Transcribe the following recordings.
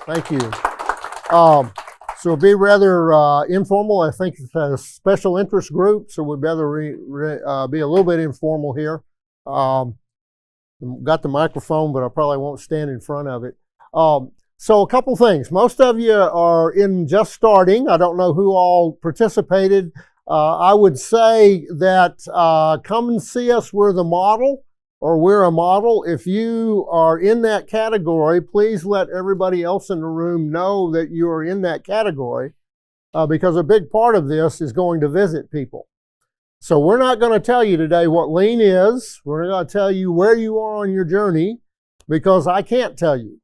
Thank you. So it'll be rather informal. I think it's a special interest group, so we'd better be a little bit informal here. Got the microphone, but I probably won't stand in front of it. So a couple things. Most of you are in just starting. I don't know who all participated. I would say that come and see us. We're the model, or we're a model. If you are in that category, please let everybody else in the room know that you are in that category, because a big part of this is going to visit people. So we're not going to tell you today what lean is. We're not going to tell you where you are on your journey, because I can't tell you.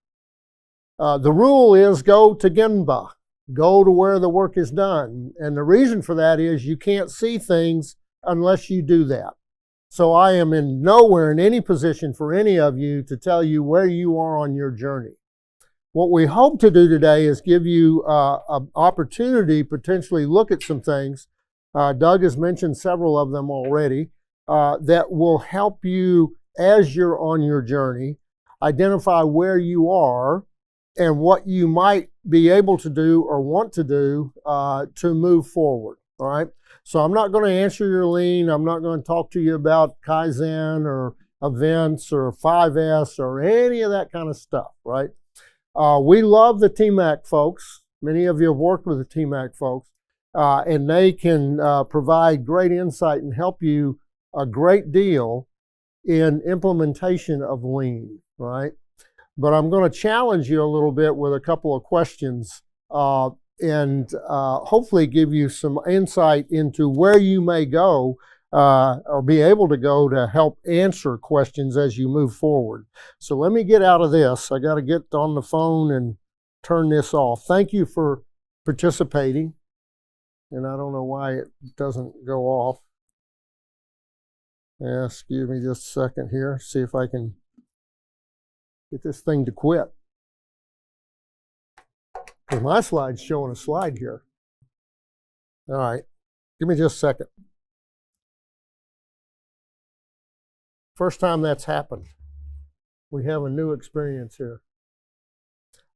The rule is go to Gemba. Go to where the work is done. And the reason for that is you can't see things unless you do that. So I am in nowhere in any position for any of you to tell you where you are on your journey. What we hope to do today is give you an opportunity, potentially look at some things. Doug has mentioned several of them already, that will help you as you're on your journey, identify where you are and what you might be able to do or want to do to move forward, all right? So I'm not going to answer your lean. I'm not going to talk to you about Kaizen or events or 5S or any of that kind of stuff, right? We love the TMAC folks. Many of you have worked with the TMAC folks, and they can provide great insight and help you a great deal in implementation of lean, right? But I'm going to challenge you a little bit with a couple of questions and hopefully give you some insight into where you may go or be able to go to help answer questions as you move forward. So let me get out of this. I got to get on the phone and turn this off. Thank you for participating. And I don't know why it doesn't go off. Yeah, excuse me just a second here. See if I can get this thing to quit. Because my slide's showing a slide here. All right, give me just a second. First time that's happened. We have a new experience here.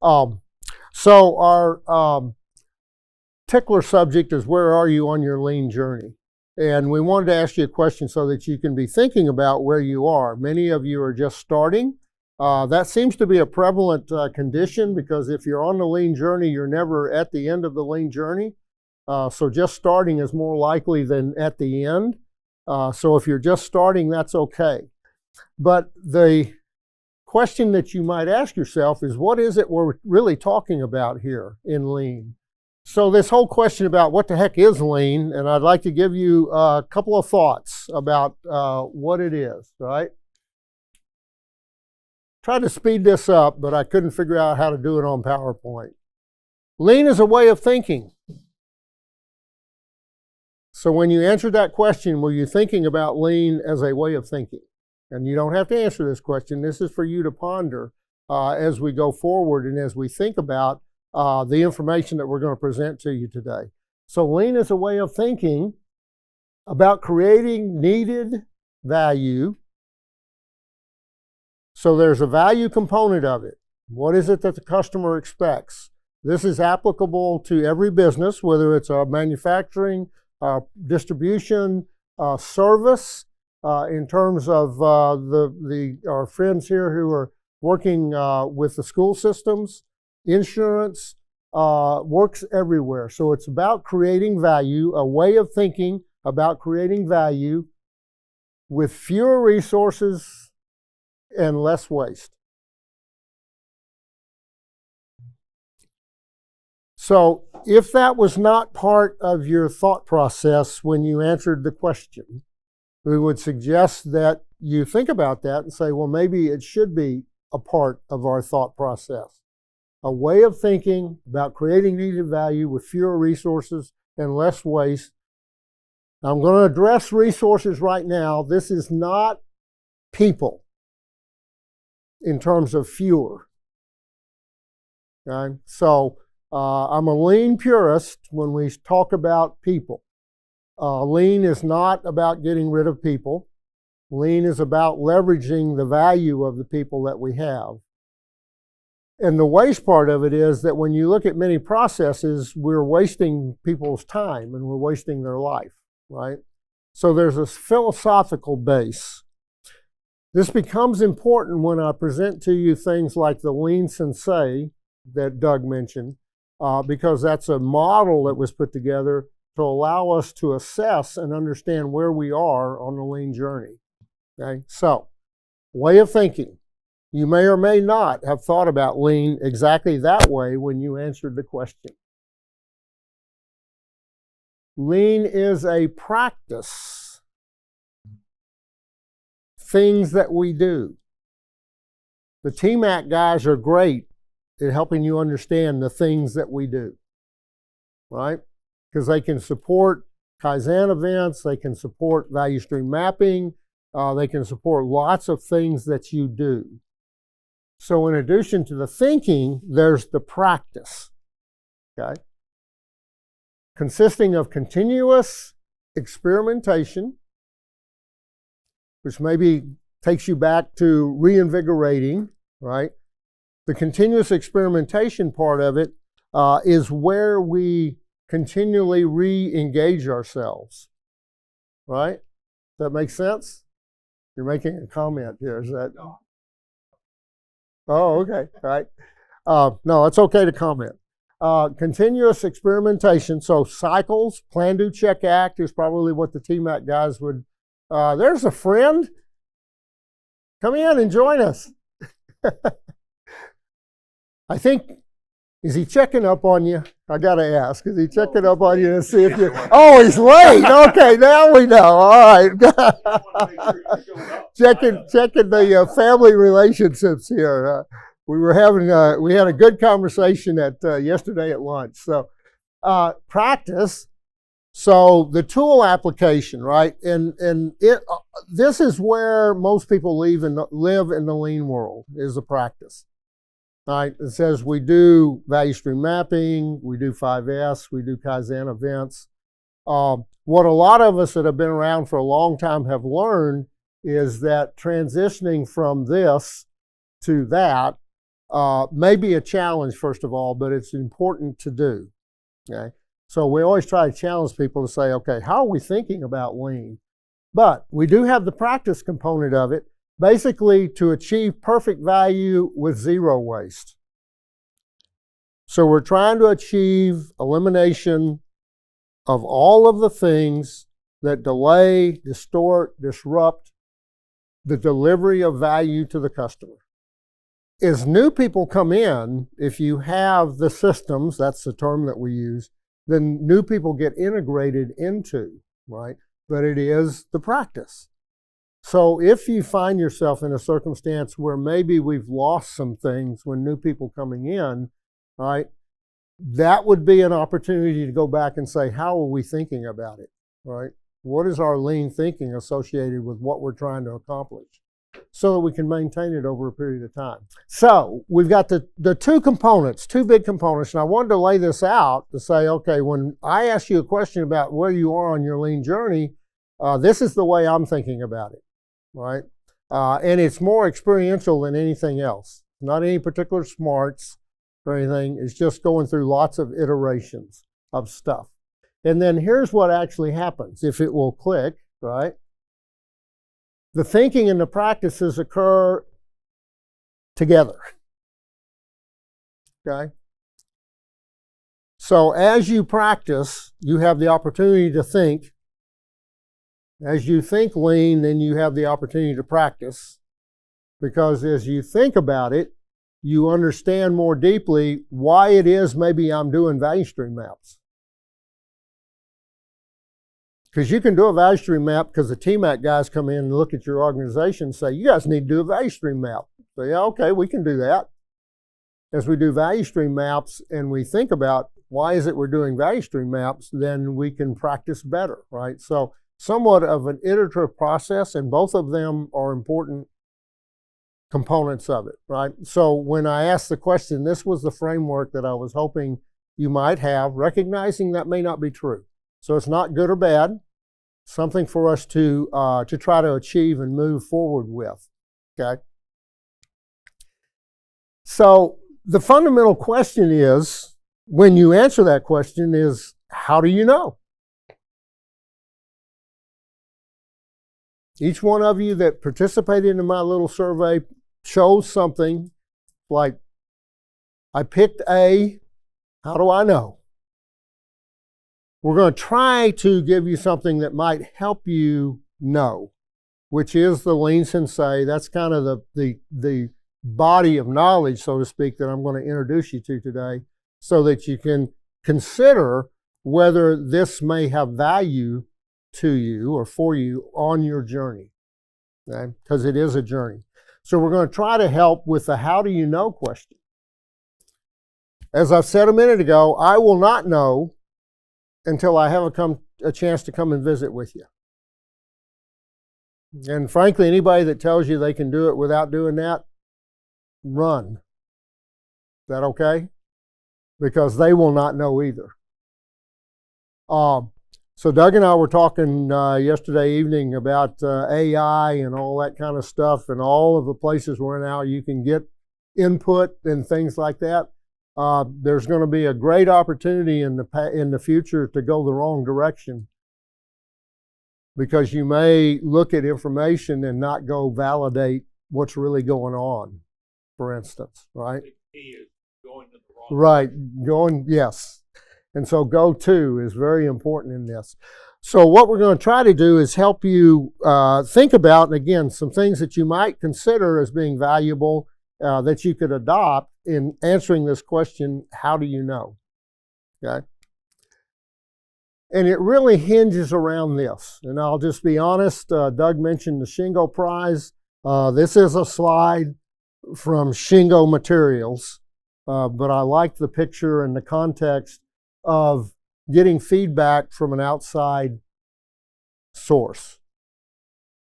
So our tickler subject is where are you on your lean journey? And we wanted to ask you a question so that you can be thinking about where you are. Many of you are just starting. That seems to be a prevalent condition, because if you're on the lean journey, you're never at the end of the lean journey. So just starting is more likely than at the end. So if you're just starting, that's okay. But the question that you might ask yourself is, what is it we're really talking about here in lean? So this whole question about what the heck is lean, and I'd like to give you a couple of thoughts about what it is, right? Tried to speed this up, but I couldn't figure out how to do it on PowerPoint. Lean is a way of thinking. So when you answered that question, were you thinking about lean as a way of thinking? And you don't have to answer this question. This is for you to ponder as we go forward and as we think about the information that we're going to present to you today. So lean is a way of thinking about creating needed value. So there's a value component of it. What is it that the customer expects? This is applicable to every business, whether it's a manufacturing, distribution, service, in terms of our friends here who are working with the school systems, insurance, works everywhere. So it's about creating value, a way of thinking about creating value with fewer resources and less waste. So if that was not part of your thought process when you answered the question, we would suggest that you think about that and say, well, maybe it should be a part of our thought process. A way of thinking about creating needed value with fewer resources and less waste. I'm going to address resources right now. This is not people in terms of fewer. Okay? So I'm a lean purist when we talk about people. Lean is not about getting rid of people. Lean is about leveraging the value of the people that we have. And the waste part of it is that when you look at many processes, we're wasting people's time and we're wasting their life, right? So there's a philosophical base. This becomes important when I present to you things like the Lean Sensei that Doug mentioned, because that's a model that was put together to allow us to assess and understand where we are on the Lean journey. Okay, so way of thinking. You may or may not have thought about Lean exactly that way when you answered the question. Lean is a practice. Things that we do. The TMAC guys are great at helping you understand the things that we do, right? Because they can support Kaizen events, they can support value stream mapping, they can support lots of things that you do. So in addition to the thinking, there's the practice, okay? Consisting of continuous experimentation, which maybe takes you back to reinvigorating, right? The continuous experimentation part of it is where we continually re-engage ourselves, right? Does that make sense? You're making a comment here, is that? Oh, okay, all right. No, it's okay to comment. Continuous experimentation, so cycles, plan, do, check, act is probably what the TMAC guys would. There's a friend. Come in and join us. I think, is he checking up on you? I got to ask, is he checking up on you to see if you. Oh, he's late. Okay, now we know. All right. Checking the family relationships here. We had a good conversation yesterday at lunch. So, practice. So the tool application, right? And this is where most people live in the Lean world, is the practice. Right? It says we do value stream mapping, we do 5S, we do Kaizen events. What a lot of us that have been around for a long time have learned is that transitioning from this to that may be a challenge, first of all, but it's important to do. Okay? So we always try to challenge people to say, okay, how are we thinking about Lean? But we do have the practice component of it, basically to achieve perfect value with zero waste. So we're trying to achieve elimination of all of the things that delay, distort, disrupt the delivery of value to the customer. As new people come in, if you have the systems, that's the term that we use, then new people get integrated into, right? But it is the practice. So if you find yourself in a circumstance where maybe we've lost some things when new people coming in, right, that would be an opportunity to go back and say, how are we thinking about it, right? What is our Lean thinking associated with what we're trying to accomplish, so that we can maintain it over a period of time. So we've got the two components, two big components, and I wanted to lay this out to say, okay, when I ask you a question about where you are on your Lean journey, this is the way I'm thinking about it, right? And it's more experiential than anything else. Not any particular smarts or anything. It's just going through lots of iterations of stuff. And then here's what actually happens, if it will click, right? The thinking and the practices occur together, okay? So as you practice, you have the opportunity to think. As you think Lean, then you have the opportunity to practice, because as you think about it, you understand more deeply why it is maybe I'm doing value stream maps. Because you can do a value stream map because the TMAC guys come in and look at your organization and say, you guys need to do a value stream map. So yeah, okay, we can do that. As we do value stream maps and we think about why is it we're doing value stream maps, then we can practice better, right? So somewhat of an iterative process, and both of them are important components of it, right? So when I asked the question, this was the framework that I was hoping you might have, recognizing that may not be true. So it's not good or bad, something for us to try to achieve and move forward with, okay? So the fundamental question is, when you answer that question, is how do you know? Each one of you that participated in my little survey chose something like, I picked A, how do I know? We're going to try to give you something that might help you know, which is the Lean Sensei. That's kind of the body of knowledge, so to speak, that I'm going to introduce you to today, so that you can consider whether this may have value to you or for you on your journey, okay? Because it is a journey. So we're going to try to help with the how do you know question. As I've said a minute ago, I will not know until I have a chance to come and visit with you. And frankly, anybody that tells you they can do it without doing that, run. Is that okay? Because they will not know either. So Doug and I were talking yesterday evening about AI and all that kind of stuff, and all of the places where now you can get input and things like that. There's going to be a great opportunity in the future to go the wrong direction, because you may look at information and not go validate what's really going on, for instance, right? The key is going in the wrong right, going, yes. And so go to is very important in this. So what we're going to try to do is help you think about, and again, some things that you might consider as being valuable that you could adopt in answering this question, how do you know? Okay. And it really hinges around this. And I'll just be honest, Doug mentioned the Shingo Prize. This is a slide from Shingo Materials, but I like the picture and the context of getting feedback from an outside source.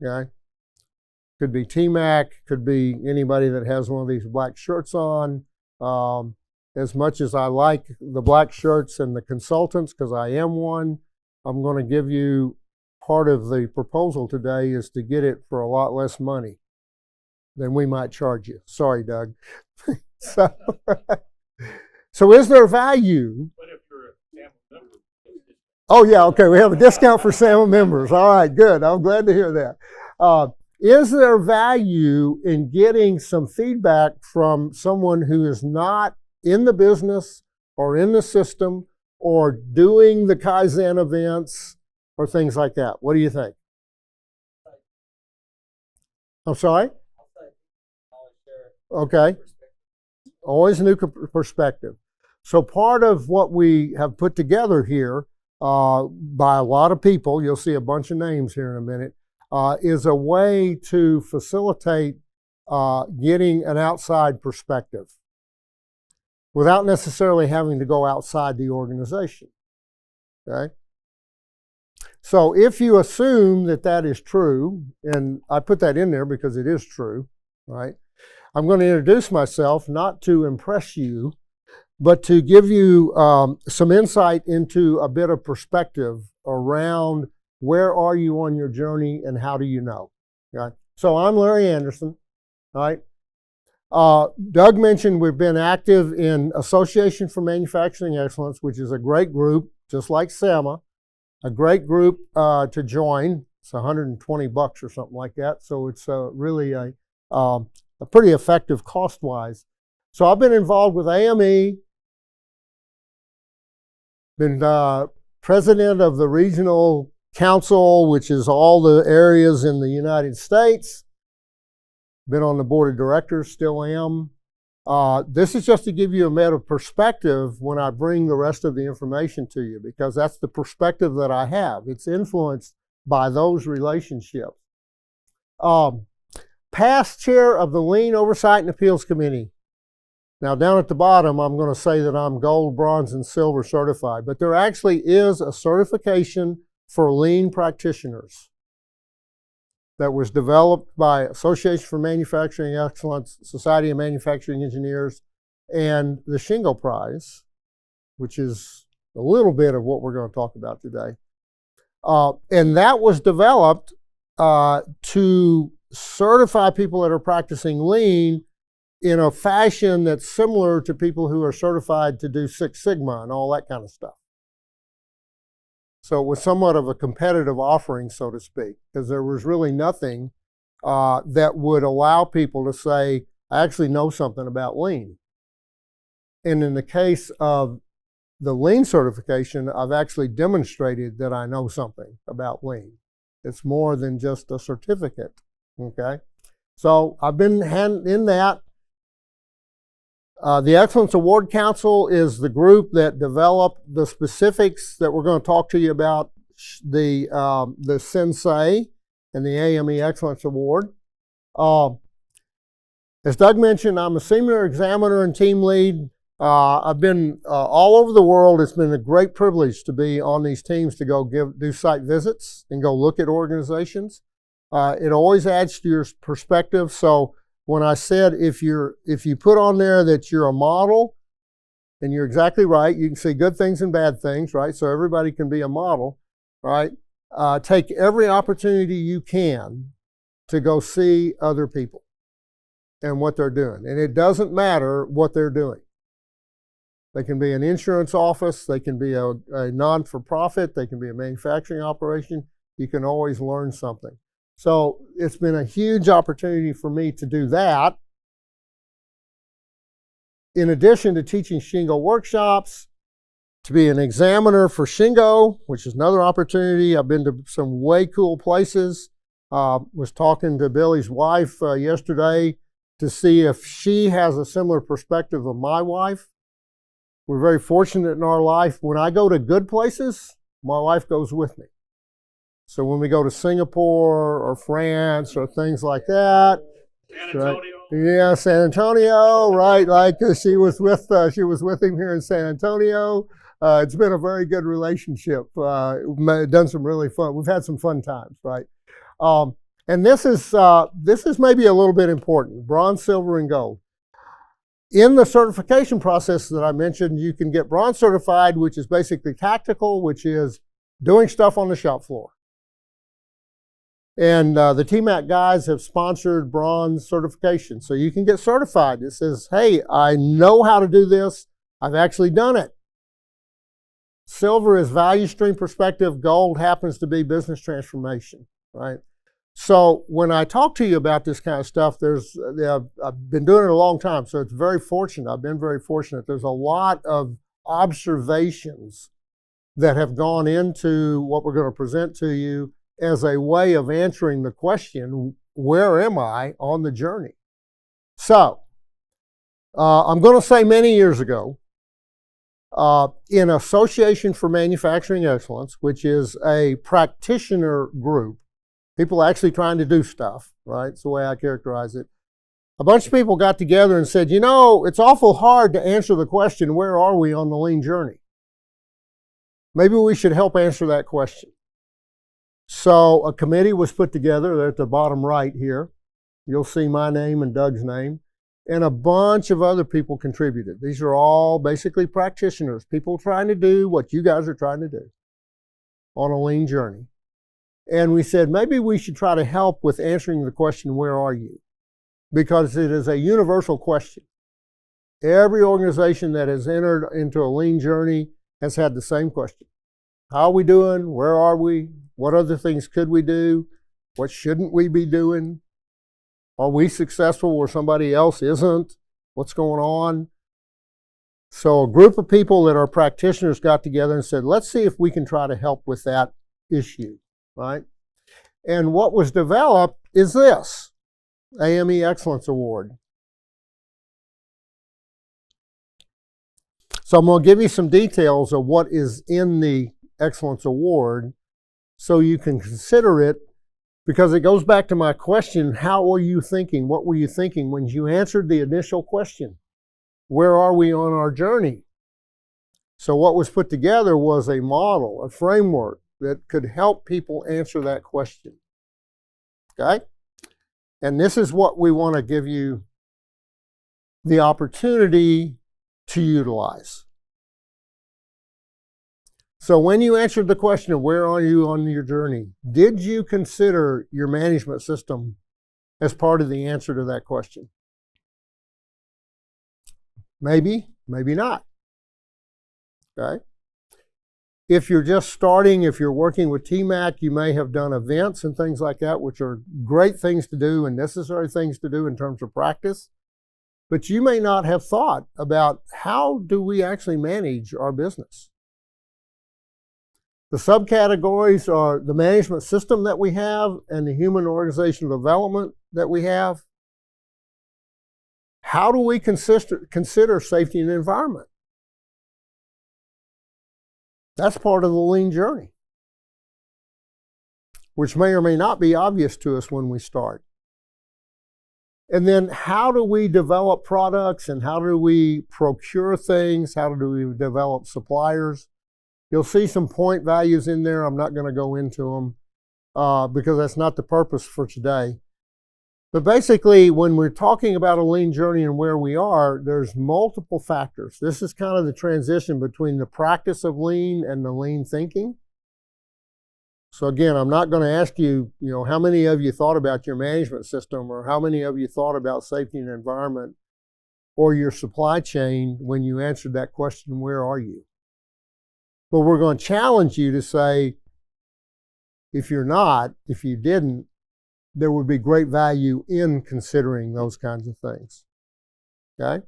Okay? Could be TMAC, could be anybody that has one of these black shirts on. As much as I like the black shirts and the consultants, because I am one, I'm going to give you part of the proposal today is to get it for a lot less money than we might charge you. Sorry, Doug. So is there value? But if you're a SAMA member, Oh, yeah, okay, we have a discount for SAMA members. All right, good. I'm glad to hear that. Is there value in getting some feedback from someone who is not in the business or in the system or doing the Kaizen events or things like that? What do you think? I'm sorry? Okay. Always a new perspective. So part of what we have put together here by a lot of people, you'll see a bunch of names here in a minute, is a way to facilitate getting an outside perspective without necessarily having to go outside the organization. Okay? So if you assume that that is true, and I put that in there because it is true, right? I'm going to introduce myself not to impress you, but to give you some insight into a bit of perspective around where are you on your journey and how do you know. Okay? So I'm Larry Anderson. Right? Doug mentioned we've been active in Association for Manufacturing Excellence, which is a great group, just like SAMA, a great group to join. It's $120 or something like that. So it's really a pretty effective cost-wise. So I've been involved with AME, been president of the regional council, which is all the areas in the United States. Been on the board of directors, still am. This is just to give you a meta perspective when I bring the rest of the information to you, because that's the perspective that I have. It's influenced by those relationships. Past chair of the Lean Oversight and Appeals Committee. Now down at the bottom, I'm going to say that I'm gold, bronze, and silver certified, but there actually is a certification for Lean practitioners that was developed by Association for Manufacturing Excellence, Society of Manufacturing Engineers, and the Shingo Prize, which is a little bit of what we're going to talk about today. And that was developed to certify people that are practicing Lean in a fashion that's similar to people who are certified to do Six Sigma and all that kind of stuff. So it was somewhat of a competitive offering, so to speak, because there was really nothing that would allow people to say, I actually know something about lean. And in the case of the lean certification, I've actually demonstrated that I know something about lean. It's more than just a certificate, okay? So I've been in that. The Excellence Award Council is the group that developed the specifics that we're going to talk to you about, the Sensei and the AME Excellence Award. As Doug mentioned, I'm a senior examiner and team lead. I've been all over the world. It's been a great privilege to be on these teams to go do site visits and go look at organizations. It always adds to your perspective. So when I said if you put on there that you're a model, and you're exactly right, you can see good things and bad things, right? So everybody can be a model, right? Take every opportunity you can to go see other people and what they're doing. And it doesn't matter what they're doing. They can be an insurance office, they can be a non-for-profit, they can be a manufacturing operation. You can always learn something. So it's been a huge opportunity for me to do that. In addition to teaching Shingo workshops, to be an examiner for Shingo, which is another opportunity. I've been to some way cool places. Was talking to Billy's wife yesterday to see if she has a similar perspective of my wife. We're very fortunate in our life. When I go to good places, my wife goes with me. So when we go to Singapore or France or things like that, San Antonio. right? Yeah, San Antonio, right? Like she was with him here in San Antonio. It's been a very good relationship. Done some really fun. We've had some fun times, right? And this is maybe a little bit important: bronze, silver, and gold. In the certification process that I mentioned, you can get bronze certified, which is basically tactical, which is doing stuff on the shop floor. And the TMAC guys have sponsored bronze certification. So you can get certified. It says, hey, I know how to do this. I've actually done it. Silver is value stream perspective. Gold happens to be business transformation, right? So when I talk to you about this kind of stuff, I've been doing it a long time, so it's very fortunate. I've been very fortunate. There's a lot of observations that have gone into what we're going to present to you as a way of answering the question, where am I on the journey? So, I'm going to say many years ago, in Association for Manufacturing Excellence, which is a practitioner group, people actually trying to do stuff, right? It's the way I characterize it. A bunch of people got together and said, you know, it's awful hard to answer the question, where are we on the lean journey? Maybe we should help answer that question. So a committee was put together. They're at the bottom right here. You'll see my name and Doug's name. And a bunch of other people contributed. These are all basically practitioners, people trying to do what you guys are trying to do on a lean journey. And we said, maybe we should try to help with answering the question, where are you? Because it is a universal question. Every organization that has entered into a lean journey has had the same question. How are we doing? Where are we? What other things could we do? What shouldn't we be doing? Are we successful where somebody else isn't? What's going on? So a group of people that are practitioners got together and said, let's see if we can try to help with that issue, right? And what was developed is this, AME Excellence Award. So I'm going to give you some details of what is in the Excellence Award so you can consider it, because it goes back to my question, how were you thinking? What were you thinking when you answered the initial question? Where are we on our journey? So what was put together was a model, a framework that could help people answer that question. Okay? And this is what we want to give you the opportunity to utilize. So when you answered the question of where are you on your journey, did you consider your management system as part of the answer to that question? Maybe, maybe not. Okay. If you're just starting, if you're working with TMAC, you may have done events and things like that, which are great things to do and necessary things to do in terms of practice. But you may not have thought about how do we actually manage our business. The subcategories are the management system that we have and the human organizational development that we have. How do we consider safety and environment? That's part of the lean journey, which may or may not be obvious to us when we start. And then how do we develop products and how do we procure things? How do we develop suppliers? You'll see some point values in there. I'm not going to go into them because that's not the purpose for today. But basically, when we're talking about a lean journey and where we are, there's multiple factors. This is kind of the transition between the practice of lean and the lean thinking. So again, I'm not going to ask you, how many of you thought about your management system or how many of you thought about safety and environment or your supply chain when you answered that question, where are you? But we're going to challenge you to say, if you're not, if you didn't, there would be great value in considering those kinds of things. Okay?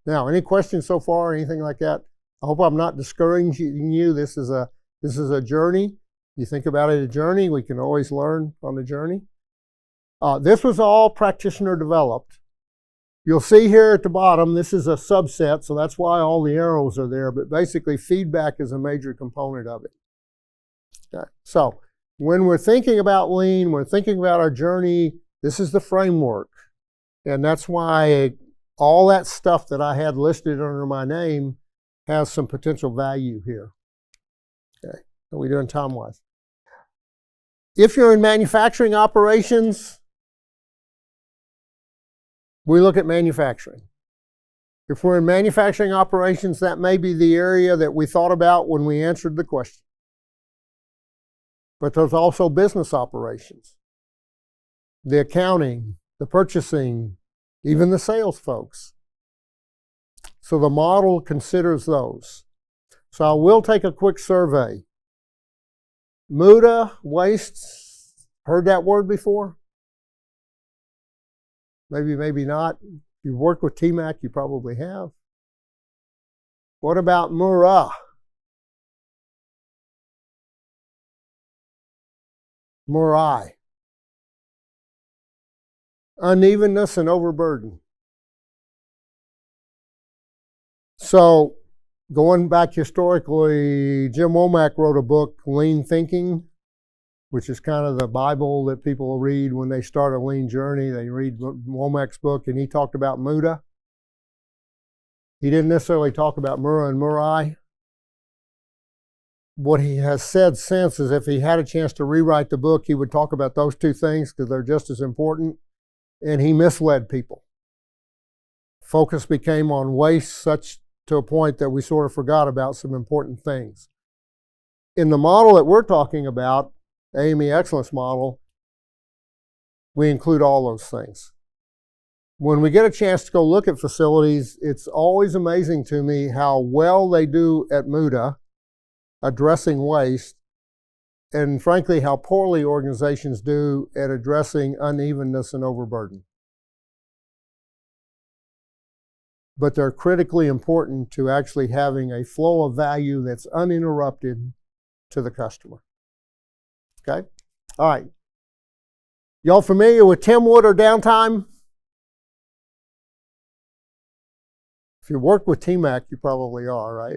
Now, any questions so far, anything like that? I hope I'm not discouraging you. This is a journey. You think about it, a journey. We can always learn on the journey. This was all practitioner developed. You'll see here at the bottom, this is a subset, so that's why all the arrows are there, but basically feedback is a major component of it. Okay. So when we're thinking about lean, we're thinking about our journey, this is the framework. And that's why all that stuff that I had listed under my name has some potential value here. Okay. How are we doing time-wise? If you're in manufacturing operations, we look at manufacturing. If we're in manufacturing operations, that may be the area that we thought about when we answered the question. But there's also business operations, the accounting, the purchasing, even the sales folks. So the model considers those. So I will take a quick survey. MUDA, waste, heard that word before? Maybe, maybe not. If you've worked with TMAC, you probably have. What about MURA? MURI. Unevenness and overburden. So, going back historically, Jim Womack wrote a book, Lean Thinking, which is kind of the Bible that people read when they start a lean journey. They read Womack's book, and he talked about MUDA. He didn't necessarily talk about MURA and MURI. What he has said since is if he had a chance to rewrite the book, he would talk about those two things because they're just as important, and he misled people. Focus became on waste such to a point that we sort of forgot about some important things. In the model that we're talking about, AME Excellence Model, we include all those things. When we get a chance to go look at facilities, it's always amazing to me how well they do at MUDA, addressing waste, and frankly, how poorly organizations do at addressing unevenness and overburden. But they're critically important to actually having a flow of value that's uninterrupted to the customer. Okay? All right. Y'all familiar with Tim Wood or downtime? If you work with TMAC, you probably are, right?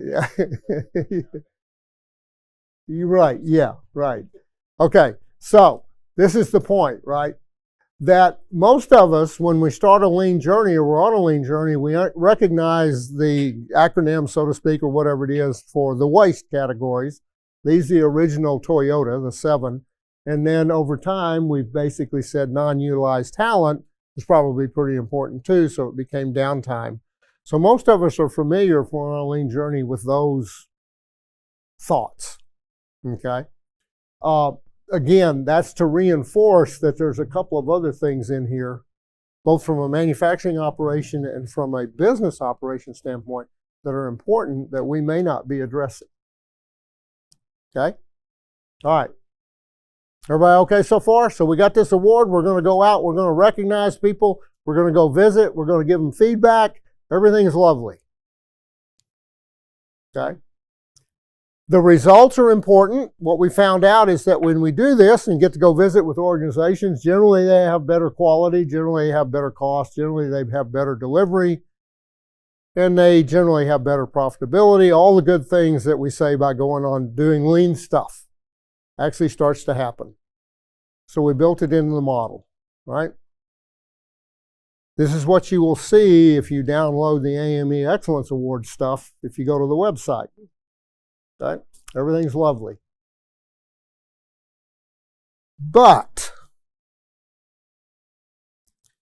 You're right. Yeah, right. Okay. So this is the point, right? That most of us, when we start a lean journey or we're on a lean journey, we recognize the acronym, so to speak, or whatever it is for the waste categories. These are the original Toyota, the 7. And then over time, we've basically said non-utilized talent is probably pretty important too, so it became downtime. So most of us are familiar if we're on a lean journey with those thoughts, okay? Again, that's to reinforce that there's a couple of other things in here both from a manufacturing operation and from a business operation standpoint, that are important that we may not be addressing. Okay? All right. Everybody okay so far? So we got this award. We're going to go out. We're going to recognize people. We're going to go visit. We're going to give them feedback. Everything is lovely. Okay? The results are important. What we found out is that when we do this and get to go visit with organizations, generally they have better quality, generally they have better cost, generally they have better delivery, and they generally have better profitability. All the good things that we say by going on doing lean stuff actually starts to happen. So we built it into the model, right? This is what you will see if you download the AME Excellence Award stuff if you go to the website. Okay? Everything's lovely. But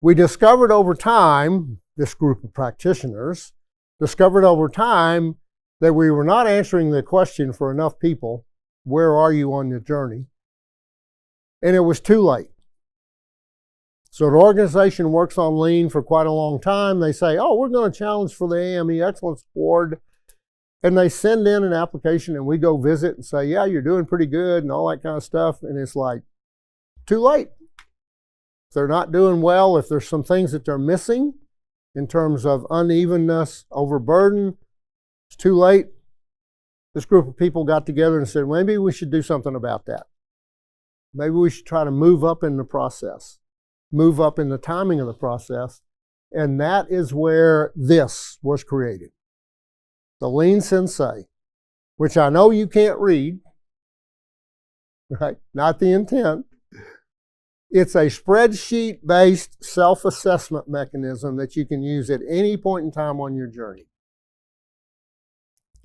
we discovered over time, this group of practitioners discovered over time that we were not answering the question for enough people, where are you on your journey? And it was too late. So an organization works on lean for quite a long time. They say, oh, we're going to challenge for the AME Excellence Award. And they send in an application and we go visit and say, yeah, you're doing pretty good and all that kind of stuff. And it's like, too late. If they're not doing well, if there's some things that they're missing in terms of unevenness, overburden, it's too late. This group of people got together and said, maybe we should do something about that. Maybe we should try to move up in the process, move up in the timing of the process. And that is where this was created. The Lean Sensei, which I know you can't read, right? Not the intent. It's a spreadsheet-based self-assessment mechanism that you can use at any point in time on your journey.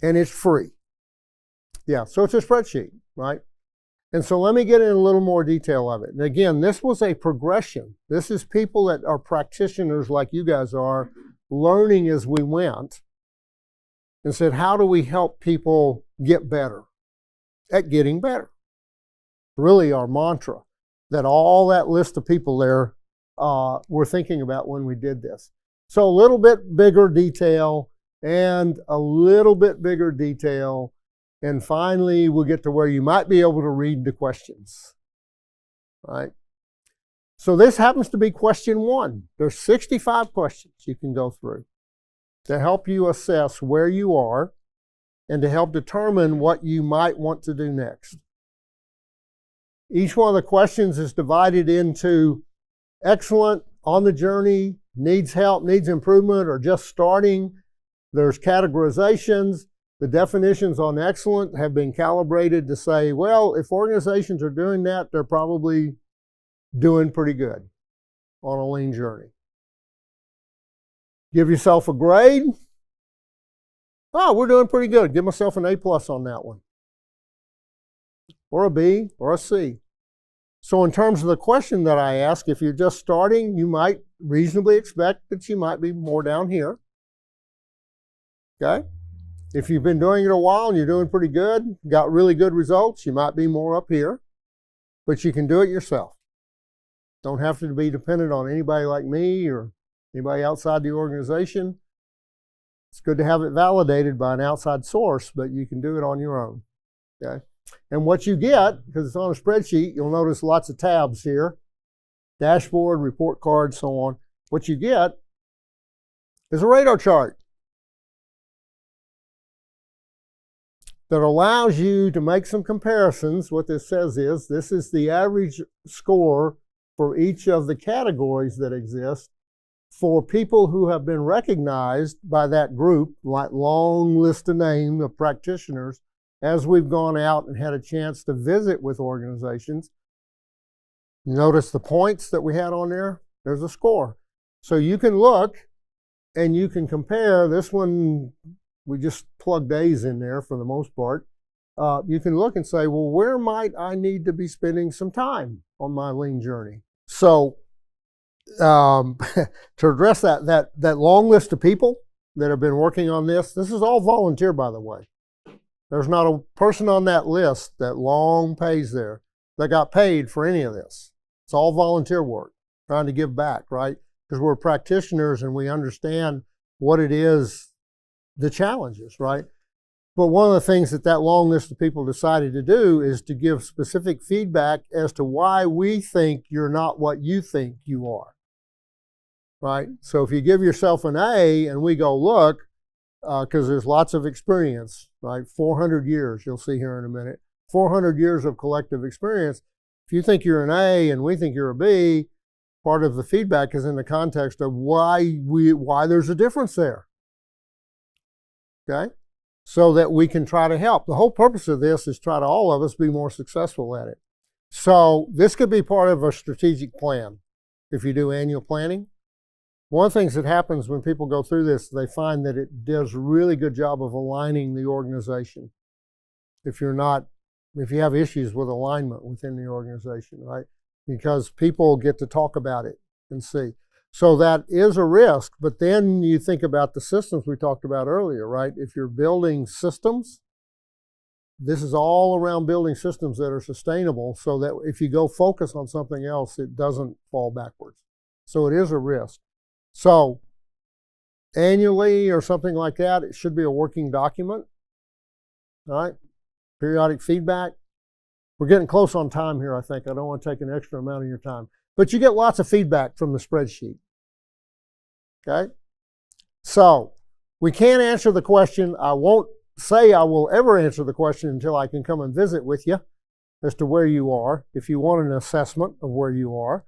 And it's free. Yeah, so it's a spreadsheet, right? And so let me get in a little more detail of it. And again, this was a progression. This is people that are practitioners like you guys are, learning as we went, and said, how do we help people get better at getting better? Really our mantra that all that list of people there were thinking about when we did this. So a little bit bigger detail and a little bit bigger detail. And finally, we'll get to where you might be able to read the questions, right? So this happens to be question 1. There's 65 questions you can go through to help you assess where you are and to help determine what you might want to do next. Each one of the questions is divided into excellent, on the journey, needs help, needs improvement, or just starting. There's categorizations. The definitions on excellent have been calibrated to say, well, if organizations are doing that, they're probably doing pretty good on a lean journey. Give yourself a grade. Oh, we're doing pretty good. Give myself an A+ on that one. Or a B, or a C. So in terms of the question that I ask, if you're just starting, you might reasonably expect that you might be more down here. Okay? If you've been doing it a while and you're doing pretty good, got really good results, you might be more up here. But you can do it yourself. Don't have to be dependent on anybody like me or anybody outside the organization. It's good to have it validated by an outside source, but you can do it on your own. Okay? And what you get, because it's on a spreadsheet, you'll notice lots of tabs here. Dashboard, report card, so on. What you get is a radar chart that allows you to make some comparisons. What this says is, this is the average score for each of the categories that exist for people who have been recognized by that group, like long list of names of practitioners, as we've gone out and had a chance to visit with organizations. Notice the points that we had on there? There's a score. So you can look and you can compare. This one, we just plugged A's in there for the most part. You can look and say, well, where might I need to be spending some time on my lean journey? So to address that long list of people that have been working on this is all volunteer, by the way. There's not a person on that list, that long page there, that got paid for any of this. It's all volunteer work, trying to give back, right? because we're practitioners and we understand what it is, the challenges, right? But one of the things that long list of people decided to do is to give specific feedback as to why we think you're not what you think you are, right? So if you give yourself an A and we go, look, because there's lots of experience, right? 400 years, you'll see here in a minute. 400 years of collective experience. If you think you're an A and we think you're a B, part of the feedback is in the context of why there's a difference there. Okay? So that we can try to help. The whole purpose of this is try to all of us be more successful at it. So this could be part of a strategic plan. If you do annual planning, one of the things that happens when people go through this, they find that it does a really good job of aligning the organization. If you have issues with alignment within the organization, right? Because people get to talk about it and see. So that is a risk, but then you think about the systems we talked about earlier, right? If you're building systems, this is all around building systems that are sustainable so that if you go focus on something else, it doesn't fall backwards. So it is a risk. So annually or something like that, it should be a working document, all right? Periodic feedback. We're getting close on time here, I think. I don't want to take an extra amount of your time. But you get lots of feedback from the spreadsheet. Okay? So, we can't answer the question. I won't say I will ever answer the question until I can come and visit with you as to where you are, if you want an assessment of where you are.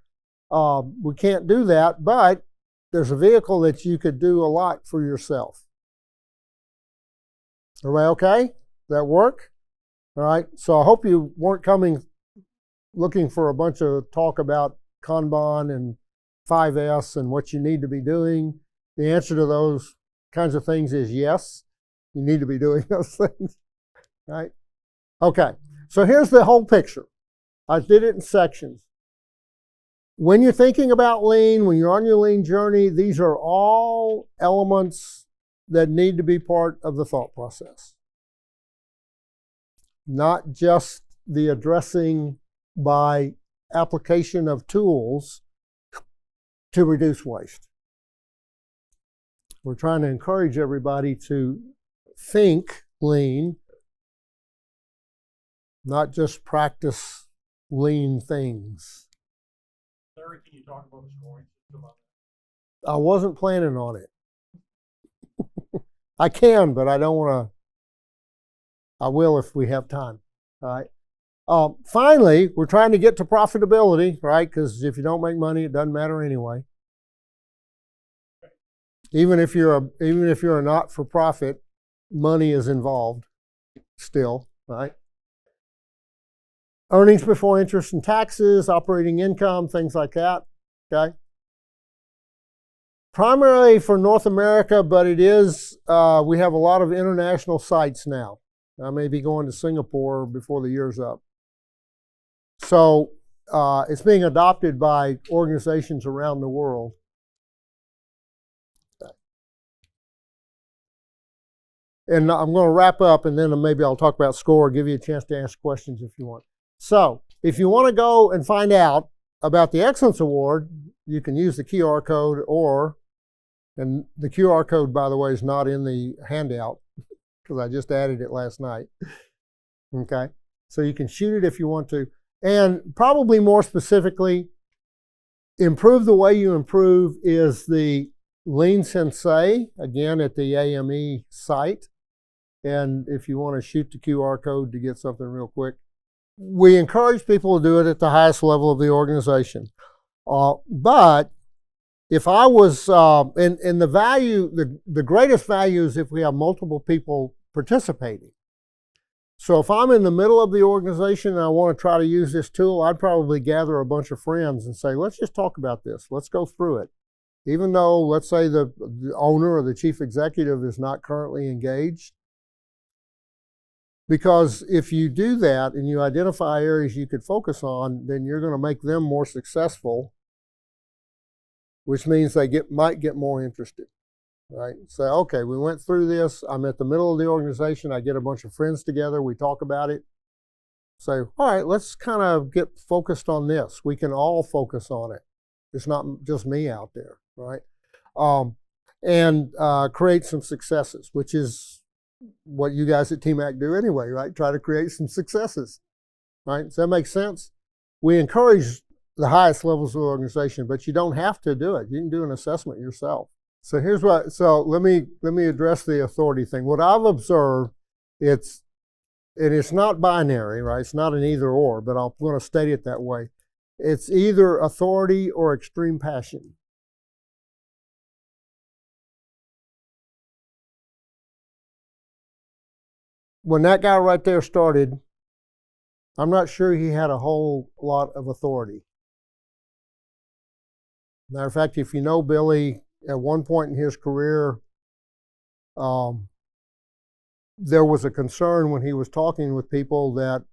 We can't do that, but there's a vehicle that you could do a lot for yourself. Everybody okay? Does that work? All right, so I hope you weren't coming looking for a bunch of talk about Kanban and 5S and what you need to be doing. The answer to those kinds of things is yes, you need to be doing those things, right? Okay, so here's the whole picture. I did it in sections. When you're thinking about lean, when you're on your lean journey, these are all elements that need to be part of the thought process. Not just the addressing by application of tools to reduce waste. We're trying to encourage everybody to think lean, not just practice lean things. Larry, can you talk about the scoring system on I wasn't planning on it. I can, but I don't want to. I will if we have time. All right. Finally, we're trying to get to profitability, right? Because if you don't make money, it doesn't matter anyway. Even if you're a not-for-profit, money is involved still, right? Earnings before interest and taxes, operating income, things like that. Okay. Primarily for North America, but it is we have a lot of international sites now. I may be going to Singapore before the year's up. So it's being adopted by organizations around the world. And I'm going to wrap up, and then maybe I'll talk about SCORE, give you a chance to ask questions if you want. So if you want to go and find out about the Excellence Award, you can use the QR code and the QR code, by the way, is not in the handout, because I just added it last night. Okay, so you can shoot it if you want to. And probably more specifically, Improve the Way You Improve is the Lean Sensei, again at the AME site. And if you want to shoot the QR code to get something real quick, we encourage people to do it at the highest level of the organization. But if I was, and the value, the greatest value is if we have multiple people participating. So if I'm in the middle of the organization and I want to try to use this tool, I'd probably gather a bunch of friends and say, let's just talk about this. Let's go through it. Even though, let's say, the owner or the chief executive is not currently engaged. Because if you do that and you identify areas you could focus on, then you're going to make them more successful, which means they might get more interested. Right? Say, okay, we went through this. I'm at the middle of the organization. I get a bunch of friends together. We talk about it. Say, all right, let's kind of get focused on this. We can all focus on it. It's not just me out there. right? And create some successes, which is what you guys at TMAC do anyway, right? Try to create some successes, right? Does that make sense? We encourage the highest levels of the organization, but you don't have to do it. You can do an assessment yourself. So here's what. So let me address the authority thing. What I've observed, it's not binary, right? It's not an either or, but I'm going to state it that way. It's either authority or extreme passion. When that guy right there started, I'm not sure he had a whole lot of authority. Matter of fact, if you know Billy, at one point in his career, there was a concern when he was talking with people that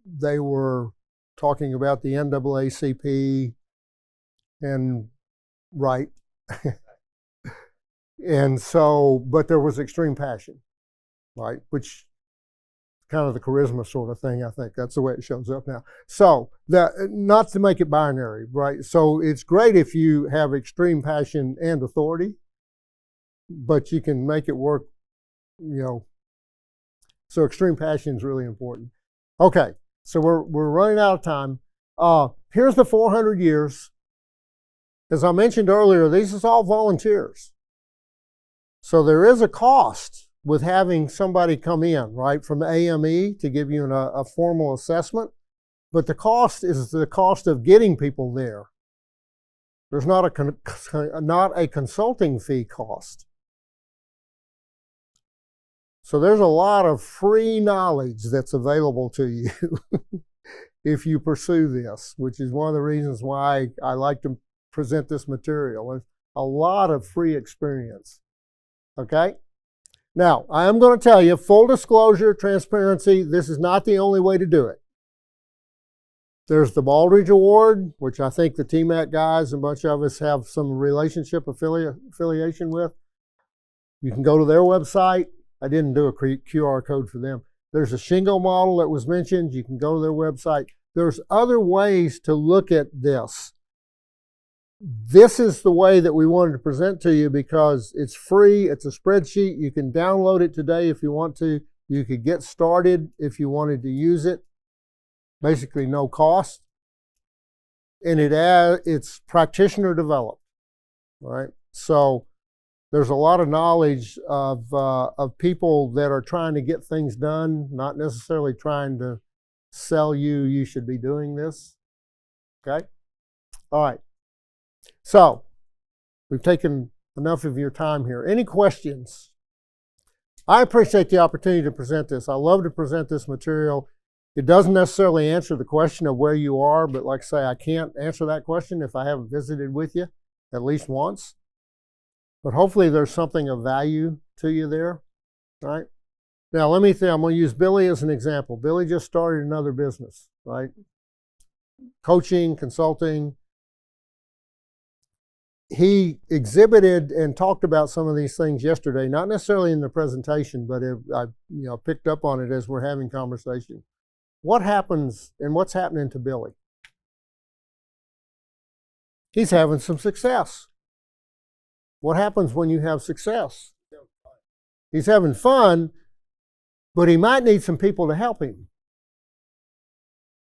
they were talking about the NAACP and right. And so, but there was extreme passion, right? Which kind of the charisma sort of thing, I think. That's the way it shows up now. So, not to make it binary, right? So it's great if you have extreme passion and authority, but you can make it work, you know. So extreme passion is really important. Okay, so we're running out of time. Here's the 400 years. As I mentioned earlier, these is all volunteers. So there is a cost with having somebody come in, right, from the AME to give you a formal assessment. But the cost is the cost of getting people there. There's not a consulting fee cost. So there's a lot of free knowledge that's available to you if you pursue this, which is one of the reasons why I like to present this material. There's a lot of free experience. Okay? Now, I am going to tell you, full disclosure, transparency, this is not the only way to do it. There's the Baldrige Award, which I think the TMAC guys, a bunch of us have some relationship affiliation with. You can go to their website. I didn't do a QR code for them. There's a Shingo model that was mentioned. You can go to their website. There's other ways to look at this. This is the way that we wanted to present to you because it's free. It's a spreadsheet. You can download it today if you want to. You could get started if you wanted to use it. Basically no cost. And it's practitioner developed, right? So there's a lot of knowledge of people that are trying to get things done, not necessarily trying to sell you should be doing this. Okay? All right. So we've taken enough of your time here. Any questions? I appreciate the opportunity to present this. I love to present this material. It doesn't necessarily answer the question of where you are, but like I say, I can't answer that question if I haven't visited with you at least once. But hopefully there's something of value to you there, right? Now let me think, I'm going to use Billy as an example. Billy just started another business, right? Coaching, consulting. He exhibited and talked about some of these things yesterday, not necessarily in the presentation, but I picked up on it as we're having conversation. What happens and what's happening to Billy? He's having some success. What happens when you have success? He's having fun, but he might need some people to help him.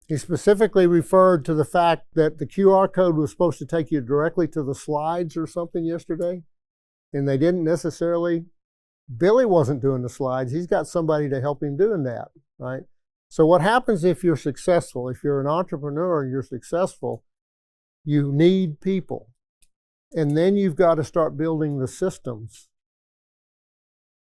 He specifically referred to the fact that the QR code was supposed to take you directly to the slides or something yesterday, and they didn't necessarily. Billy wasn't doing the slides. He's got somebody to help him doing that, right? So what happens if you're successful? If you're an entrepreneur and you're successful, you need people. And then you've got to start building the systems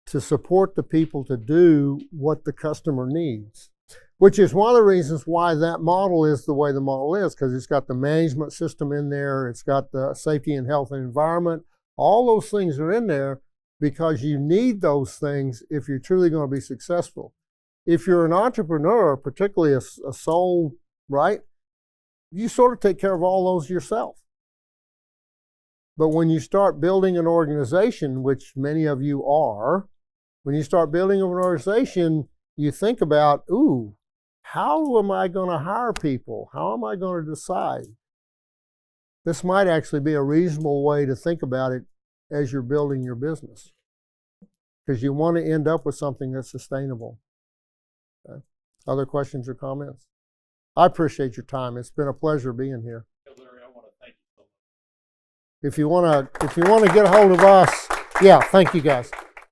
to support the people to do what the customer needs, which is one of the reasons why that model is the way the model is, because it's got the management system in there, it's got the safety and health and environment. All those things are in there because you need those things if you're truly going to be successful. If you're an entrepreneur, particularly a sole, right, you sort of take care of all those yourself. But when you start building an organization, which many of you are, when you start building an organization, you think about, ooh, how am I going to hire people? How am I going to decide? this might actually be a reasonable way to think about it as you're building your business, because you want to end up with something that's sustainable. Okay. Other questions or comments? I appreciate your time. It's been a pleasure being here. Larry, I want to thank you so much. If you want to get a hold of us, yeah, thank you guys.